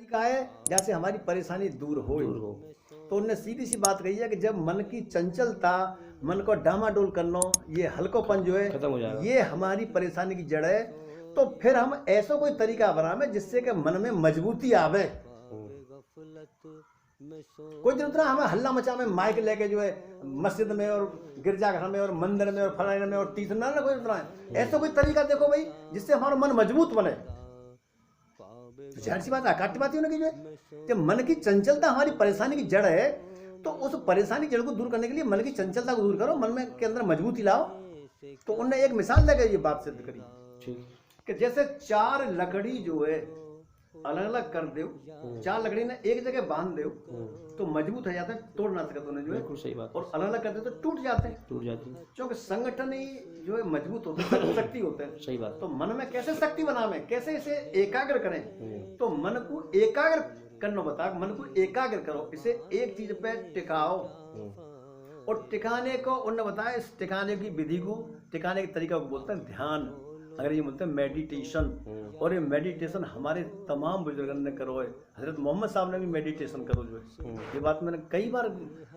तरीका है जैसे हमारी परेशानी दूर हो। तो उन्होंने सीधी सी बात कही है कि जब मन की चंचलता, मन को डामाडोल करना, ये हल्कोपन जो है खत्म हो जाएगा, ये हमारी परेशानी की जड़ है। तो फिर हम ऐसा कोई तरीका बनावे जिससे कि मन में मजबूती आवे। कोई जरूरत ना हमें हल्ला मचा में माइक लेके जो है मस्जिद में और गिरजाघर में और मंदिर में और फलाने में और तीसरा ना कोई जरूरत है। ऐसा कोई तरीका देखो भाई जिससे हमारा मन मजबूत बने। तो जाहिर सी बात आकाटी बात है कि जो है जब मन की चंचलता हमारी परेशानी की जड़ है, तो उस परेशानी की जड़ को दूर करने के लिए मन की चंचलता को दूर करो, मन में के अंदर मजबूती लाओ। तो उनने एक मिसाल देकर ये बात सिद्ध करी कि जैसे चार लकड़ी जो है अलग अलग कर दो, चार लकड़ी ने एक जगह बांध दो तो मजबूत हो जाते हैं, तोड़ ना सकते उन्हें जो है। बिल्कुल सही बात। और अलग अलग कर दो तो टूट जाते हैं, टूट जाती है। क्योंकि संगठन ही जो है मजबूत होते हैं, शक्ति होते हैं। सही बात। तो मन में कैसे शक्ति बनावे, कैसे इसे एकाग्र करें। तो मन को एकाग्र करना बता, मन को एकाग्र करो, इसे एक चीज पे टिकाओ। और टिकाने को उन्होंने बताया, इस टिकाने की विधि को, टिकाने के तरीका को बोलते हैं ध्यान, अगर ये बोलते हैं मेडिटेशन। और ये मेडिटेशन हमारे तमाम बुजुर्गों ने करो है। हजरत मोहम्मद साहब ने भी मेडिटेशन करो जो है। ये बात मैंने कई बार,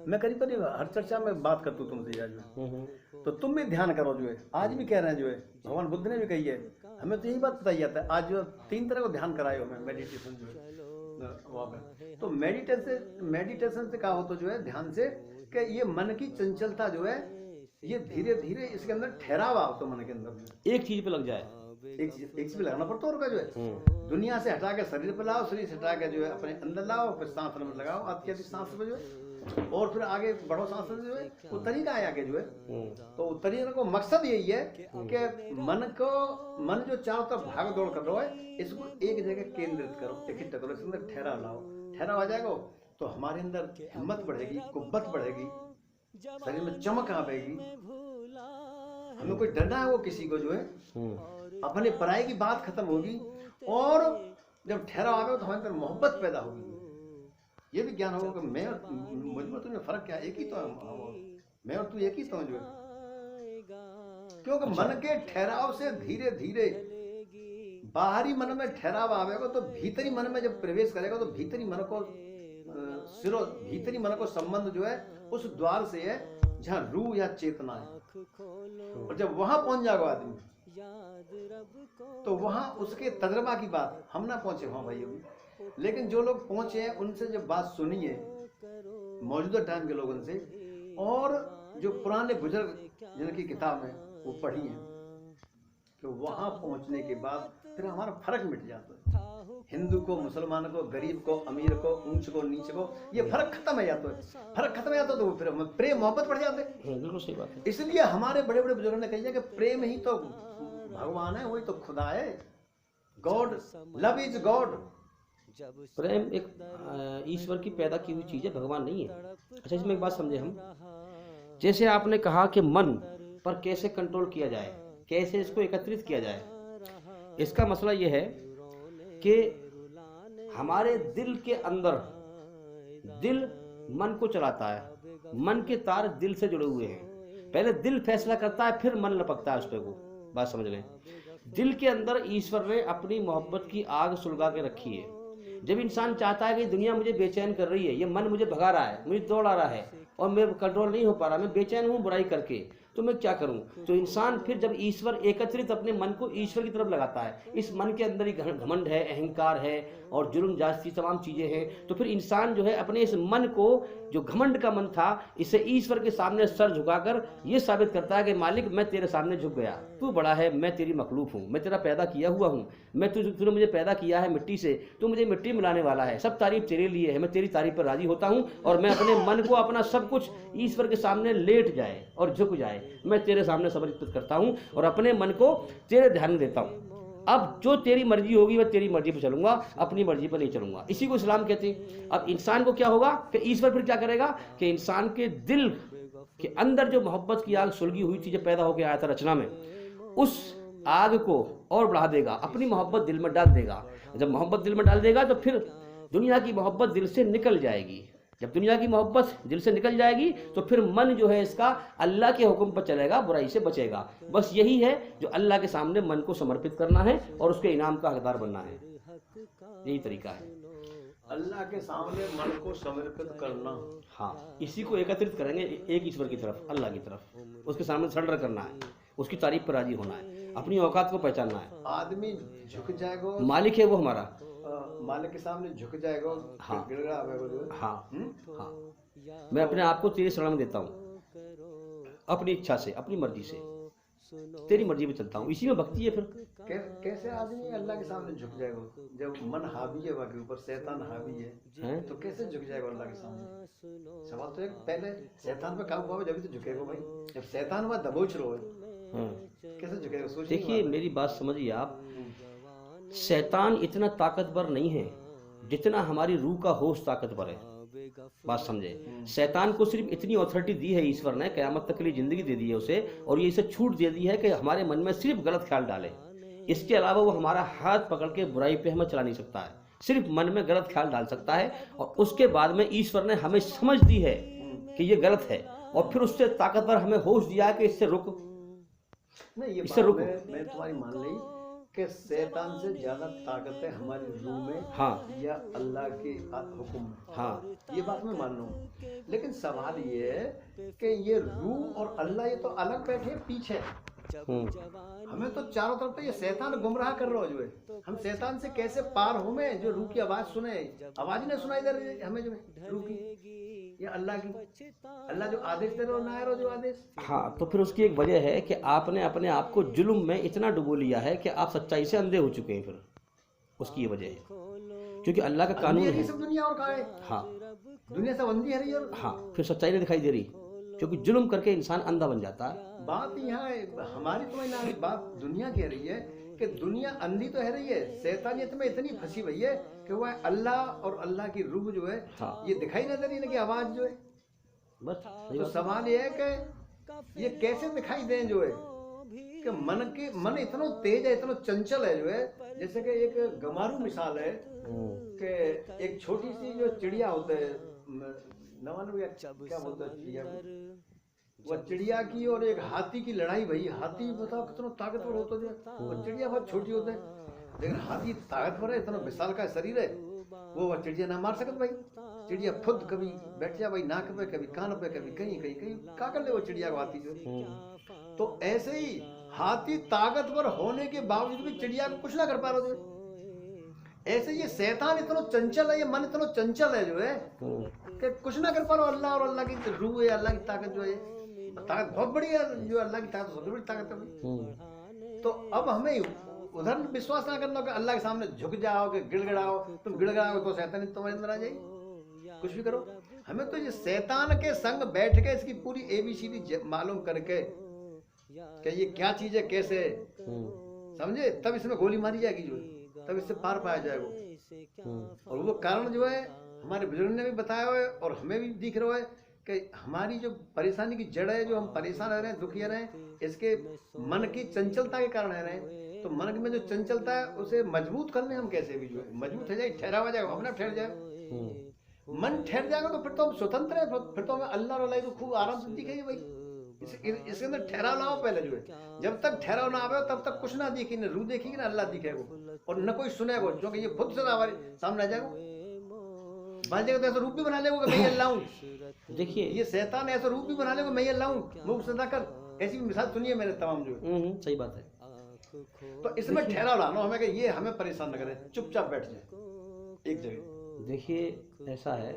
मैं करीब करीब हर चर्चा में बात करता हूँ तुमसे यार जो है। तो तुम भी ध्यान करो जो है, आज भी कह रहे हैं जो है, भगवान बुद्ध ने भी कही है, हमें तो यही बात बताई जाता है। आज जो 3 तरह को ध्यान कराए हमें मेडिटेशन जो है वहाँ पे। तो मेडिटेशन से क्या होता जो है ध्यान से, कि ये मन की चंचलता जो है ये धीरे धीरे इसके अंदर ठहराव आओ, तो मन के अंदर एक चीज पे लग जाए, एक चीज पे लगाना पड़ता है। और का जो है दुनिया से हटा के शरीर पे लाओ, शरीर से हटा के जो है अपने अंदर लाओ, फिर सांस में लगाओ, आपकी सांस पे जो है, और फिर आगे बढ़ो सांस में जो है। वो तरीका है आगे जो है। तो तरीके को मकसद यही है कि मन जो चारों तरफ भाग दौड़ कर रहा है, इसको एक जगह केंद्रित करो, इकट्ठा करो, इसके अंदर ठहराव लाओ। ठहराव आ जाएगा तो हमारे अंदर हिम्मत बढ़ेगी, कुव्वत बढ़ेगी, शरीर में चमक आएगी। हमें कोई डरना है वो किसी को जो है, अपने पराई की बात खत्म होगी। और जब ठहराव आएगा तो हमारे अंदर मोहब्बत पैदा होगी। ये भी ज्ञान होगा कि मैं और मुझ में तुम्हें फर्क क्या है, एक ही तो है, मैं और तू एक ही तो है जो है। क्योंकि मन के ठहराव से धीरे धीरे बाहरी मन में ठहराव आएगा, तो भीतरी मन में जब प्रवेश करेगा तो भीतरी मन को भीतरी मन को संबंध जो है उस द्वार से है जहाँ रूह या चेतना है। और जब वहां पहुंच जाएगा आदमी, तो वहां उसके तजर्बा की बात, हम ना पहुंचे वहां भाई अभी, लेकिन जो लोग पहुंचे हैं उनसे जब बात सुनी है मौजूदा टाइम के लोगों से, और जो पुराने बुजुर्ग जिनकी किताब है वो पढ़ी है, तो वहां पहुंचने के बाद फिर हमारा फर्क मिट जाता है। हिंदू को, मुसलमान को, गरीब को, अमीर को, ऊंच को, नीच को, ये फर्क खत्म हो जाता है। फर्क खत्म हो जाता तो फिर प्रेम मोहब्बत बढ़ जाते। बिल्कुल सही बात है। इसलिए हमारे बड़े बड़े बुजुर्गों ने कही कि प्रेम ही तो भगवान है, वही तो खुदा है। God, love is God. प्रेम एक ईश्वर की पैदा की हुई चीज है, भगवान नहीं है। अच्छा, इसमें एक बात समझे हम, जैसे आपने कहा कि मन पर कैसे कंट्रोल किया जाए, कैसे इसको एकत्रित किया जाए। इसका मसला यह है कि हमारे दिल के अंदर, दिल मन को चलाता है, मन के तार दिल से जुड़े हुए हैं। पहले दिल फैसला करता है, फिर मन लपकता है उस पर। को बात समझ लें, दिल के अंदर ईश्वर ने अपनी मोहब्बत की आग सुलगा के रखी है। जब इंसान चाहता है कि दुनिया मुझे बेचैन कर रही है, ये मन मुझे भगा रहा है, मुझे दौड़ा रहा है और मैं कंट्रोल नहीं हो पा रहा, मैं बेचैन हूँ बुराई करके, तो मैं क्या करूं। तो इंसान फिर जब ईश्वर एकत्रित अपने मन को ईश्वर की तरफ लगाता है, इस मन के अंदर ही घमंड है, अहंकार है और जुल्म जाति तमाम चीजें हैं, तो फिर इंसान जो है अपने इस मन को, जो घमंड का मन था, इसे ईश्वर के सामने सर झुकाकर ये साबित करता है कि मालिक मैं तेरे सामने झुक गया, तू बड़ा है, मैं तेरी मखलूक हूँ, मैं तेरा पैदा किया हुआ हूँ, मैं तूने मुझे पैदा किया है मिट्टी से, तू मुझे मिट्टी मिलाने वाला है, सब तारीफ तेरे लिए है, मैं तेरी तारीफ पर राजी होता हूँ। और मैं अपने मन को, अपना सब कुछ ईश्वर के सामने लेट जाए और झुक जाए, मैं तेरे सामने समर्पित करता हूँ और अपने मन को तेरे ध्यान में देता हूँ। अब जो तेरी मर्जी होगी मैं तेरी मर्जी पर चलूंगा, अपनी मर्जी पर नहीं चलूंगा। इसी को इस्लाम कहते हैं। अब इंसान को क्या होगा कि ईश्वर फिर क्या करेगा कि इंसान के दिल के अंदर जो मोहब्बत की आग सुलगी हुई थी, जो पैदा होकर आया था रचना में, उस आग को और बढ़ा देगा, अपनी मोहब्बत दिल में डाल देगा। जब मोहब्बत दिल में डाल देगा तो फिर दुनिया की मोहब्बत दिल से निकल जाएगी। जब दुनिया की मोहब्बत दिल से निकल जाएगी तो फिर मन जो है इसका अल्लाह के हुक्म पर चलेगा, बुराई से बचेगा। बस यही है जो अल्लाह के सामने मन को समर्पित करना है और उसके इनाम का हकदार बनना है। यही तरीका है। अल्लाह के सामने मन को समर्पित करना। हाँ, इसी को एकत्रित करेंगे एक ईश्वर की तरफ, अल्लाह की तरफ। उसके सामने सरेंडर करना है, उसकी तारीफ पर राजी होना है, अपनी औकात को पहचानना है। आदमी झुक जाएगा, मालिक है वो हमारा, मालिक के सामने झुक जाएगा। हाँ। गिड़गिड़ाएगा जो है। हाँ हाँ, मैं अपने आप को तेरी शरण में देता हूँ, अपनी इच्छा से, अपनी मर्जी से, तेरी मर्जी में चलता हूँ। इसी में भक्ति है। फिर कैसे आदमी अल्लाह के सामने झुक जाएगा? जब मन हावी है बाकी ऊपर शैतान हावी है, तो कैसे झुक जाएगा अल्लाह के सामने? सवाल तो एक, पहले शैतान पे काबू पावे जब तो झुकेगा भाई। जब शैतान हुआ दबोच लो कैसे झुकेगा? सोच। देखिए मेरी बात समझिए आप, शैतान इतना ताकतवर नहीं है जितना हमारी रूह का होश ताकतवर है। बात समझे? शैतान को सिर्फ इतनी अथॉरिटी दी है ईश्वर ने, कयामत तक के लिए जिंदगी दे दी है उसे, और ये इसे छूट दे दी है कि हमारे मन में सिर्फ गलत ख्याल डाले। इसके अलावा वो हमारा हाथ पकड़ के बुराई पे हमें चला नहीं सकता है, सिर्फ मन में गलत ख्याल डाल सकता है। और उसके बाद में ईश्वर ने हमें समझ दी है कि ये गलत है, और फिर उससे ताकतवर हमें होश दिया कि इससे रुक, नहीं। ये इससे रुक। मैं तुम्हारी मान ली कि शैतान से ज्यादा ताकत है हमारी रूह में, हाँ, या अल्लाह के हुक्म में। हाँ, ये बात मैं मान लूँ, लेकिन सवाल ये है कि ये रूह और अल्लाह ये तो अलग बैठे हैं पीछे। हमें तो चारों तरफ तो ये शैतान गुमराह कर रहा है जो है। हम शैतान से कैसे पार हो में, जो रूह की आवाज सुने, आवाज नहीं सुनाई दे रही हमें जो है रूह की या अल्लाह की। अल्लाह जो आदेश दे रहा हो, ना आ रहा जो आदेश। हाँ, तो फिर उसकी एक वजह है कि आपने अपने आप को जुल्म में इतना डुबो लिया है कि आप सच्चाई से अंधे हो चुके हैं। फिर उसकी ये वजह है, क्योंकि अल्लाह का कानून है। सब दुनिया और कहाँ है? हाँ, दुनिया सब अंधी है रही और हाँ, फिर सच्चाई नहीं दिखाई दे रही, क्योंकि जुल्म करके इंसान अंधा बन जाता है। बात यहाँ हमारी तो ना, बात दुनिया कह रही है कि दुनिया अंधी तो है रही है, शैतानियत में इतनी फंसी हुई है कि वह अल्लाह और अल्लाह की रूह जो है, हाँ, ये दिखाई न दे रही ना कि आवाज जो है। बस तो सवाल ये है कि ये कैसे दिखाई दें जो है कि मन इतना तेज है, इतना चंचल है जो है। जैसे कि एक गमारू मिसाल है कि एक छोटी सी जो चिड़िया होता है, क्या बोलते हैं चिड़िया को, वह चिड़िया की और एक हाथी की लड़ाई भई। हाथी बताओ कितना ताकतवर होता है, और चिड़िया बहुत छोटी होता है, लेकिन हाथी ताकतवर है, इतना विशाल का शरीर है, वो चिड़िया ना मार सकत भाई। चिड़िया खुद कभी बैठ जाए भाई नाक पे, कभी कान पे, कभी कहीं कहीं कहीं, क्या कर ले वो चिड़िया को हाथी जो। तो ऐसे ही हाथी ताकतवर होने के बावजूद भी चिड़िया को कुछ ना कर पा रहे। ऐसे ये शैतान इतना चंचल है, ये मन इतना चंचल है जो है कि कुछ ना कर पा रहा। अल्लाह और अल्लाह की रूह है, अल्लाह की ताकत जो है, ताकत बहुत बड़ी है, जो अल्लाह की ताकत सबसे बड़ी ताकत है। तो अब हमें उधर विश्वास ना करना कि अल्लाह के सामने झुक जाओ, कि गिड़गिड़ाओ। तुम गिड़गिड़ाओ तो शैतान तुम्हारे अंदर आ जाएगी, कुछ भी करो। हमें तो ये शैतान के संग बैठ के इसकी पूरी ABCD मालूम करके कि ये क्या चीज है, कैसे समझे, तब इसमें गोली मारी जाएगी जो, तब इससे पार पाया जाएगा। और वो कारण जो है हमारे बुजुर्ग ने भी बताया हुआ है और हमें भी दिख रहा है कि हमारी जो परेशानी की जड़ है, जो हम परेशान रह रहे हैं, दुखी रह रहे हैं, इसके मन की चंचलता के कारण रह रहे हैं। तो मन में जो चंचलता है उसे मजबूत करने हम कैसे भी जो है मजबूत हो जाए, ठहरा हुआ जाएगा, अपना ठहर जाए। मन ठहर जाएगा तो फिर तो हम स्वतंत्र है, फिर तो हमें अल्लाह और अल्लाह को खूब आराम से दिखेगी भाई। इसके अंदर ठहराव लाओ पहले जो है। जब तक ठहराव ना आवे तब तक कुछ ना दिखेगी, न रूह देखेगी ना अल्लाह दिखेगा, और न कोई सुनेगा, क्योंकि ये खुद से हमारे सामने आ जाएगा। बन जाएगा तो ऐसा रूप भी बना लेगा मैं अल्लाह हूँ। देखिए ये शैतान ऐसा रूप भी बना लेगा मैं अल्लाह हूँ, मुख सदा कर। ऐसी मिसाल सुनिए मेरे तमाम जो है। सही बात है। तो इसमें ठहराव लाना हमें कि ये हमें परेशान न करे, चुपचाप बैठ जाए एक जगह। देखिए ऐसा है,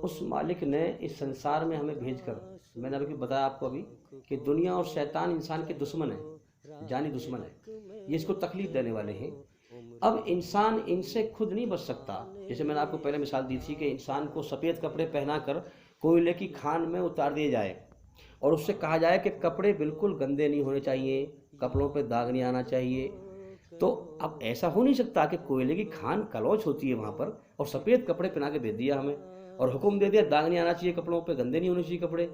उस मालिक ने इस संसार में हमें भेजकर, मैंने अभी बताया आपको अभी कि दुनिया और शैतान इंसान के दुश्मन है, जानी दुश्मन है, ये इसको तकलीफ देने वाले हैं। अब इंसान इनसे खुद नहीं बच सकता। जैसे मैंने आपको पहले मिसाल दी थी कि इंसान को सफ़ेद कपड़े पहनाकर कोयले की खान में उतार दिए जाए और उससे कहा जाए कि कपड़े बिल्कुल गंदे नहीं होने चाहिए, कपड़ों पे दाग नहीं आना चाहिए। तो अब ऐसा हो नहीं सकता कि कोयले की खान कलौच होती है वहाँ पर और सफ़ेद कपड़े पहना के भेज दिया हमें और हुक्म दे दिया दाग नहीं आना चाहिए कपड़ों पे, गंदे नहीं होने चाहिए कपड़े।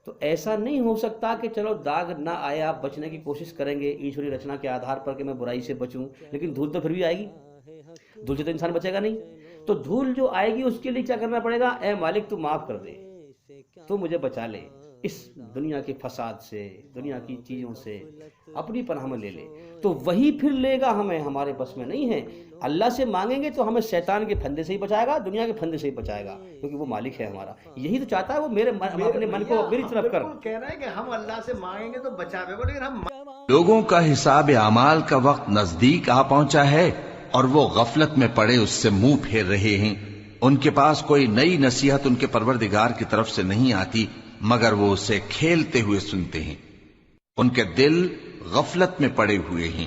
तो ऐसा नहीं हो सकता कि चलो दाग ना आए, आप बचने की कोशिश करेंगे ईश्वरी रचना के आधार पर कि मैं बुराई से बचूं, लेकिन धूल तो फिर भी आएगी, धूल से तो इंसान बचेगा नहीं। तो धूल जो आएगी उसके लिए क्या करना पड़ेगा, ए मालिक तू माफ़ कर दे, तू मुझे बचा ले, इस दुनिया के फसाद से, दुनिया की चीज़ों से अपनी पनाह में ले ले, तो वही फिर लेगा हमें, हमारे बस में नहीं है। अल्लाह से मांगेंगे तो हमें शैतान के फंदे से ही बचाएगा, दुनिया के फंदे से ही बचाएगा, क्योंकि वो मालिक है हमारा। यही तो चाहता है वो, अपने मन को मेरी तरफ कर। कह रहा है कि हम अल्लाह से मांगेंगे तो बचावेगा, लेकिन हम लोगों का हिसाब अमाल का वक्त नजदीक आ पहुंचा है और वो गफलत में पड़े उससे मुंह फेर रहे हैं। उनके पास कोई नई नसीहत उनके परवरदिगार की तरफ से नहीं आती, मगर वो उसे खेलते हुए सुनते हैं। उनके दिल गफलत में पड़े हुए हैं।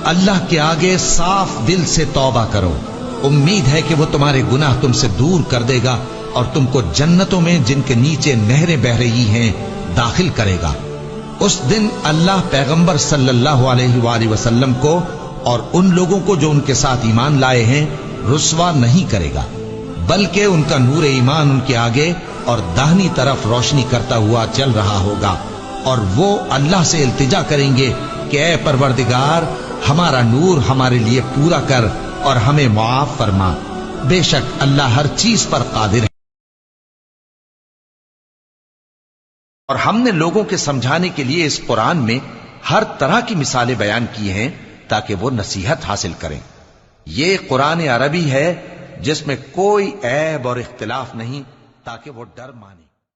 अल्लाह के आगे साफ दिल से तौबा करो, उम्मीद है कि वो तुम्हारे गुनाह तुमसे दूर कर देगा और तुमको जन्नतों में जिनके नीचे नहरें बह रही हैं दाखिल करेगा। उस दिन अल्लाह पैगंबर सल्लल्लाहु अलैहि वसल्लम को और उन लोगों को जो उनके साथ ईमान लाए हैं रुस्वा नहीं करेगा, बल्कि उनका नूर ईमान उनके आगे और दाहिनी तरफ रोशनी करता हुआ चल रहा होगा, और वो अल्लाह से इल्तिजा करेंगे कि ऐ परवरदिगार, हमारा नूर हमारे लिए पूरा कर और हमें मुआफ फरमा। बेशक अल्लाह हर चीज पर कादिर है। और हमने लोगों के समझाने के लिए इस कुरान में हर तरह की मिसालें बयान की हैं ताकि वो नसीहत हासिल करें। ये कुरान अरबी है जिसमें कोई ऐब और इख्तिलाफ नहीं, ताकि वो डर माने।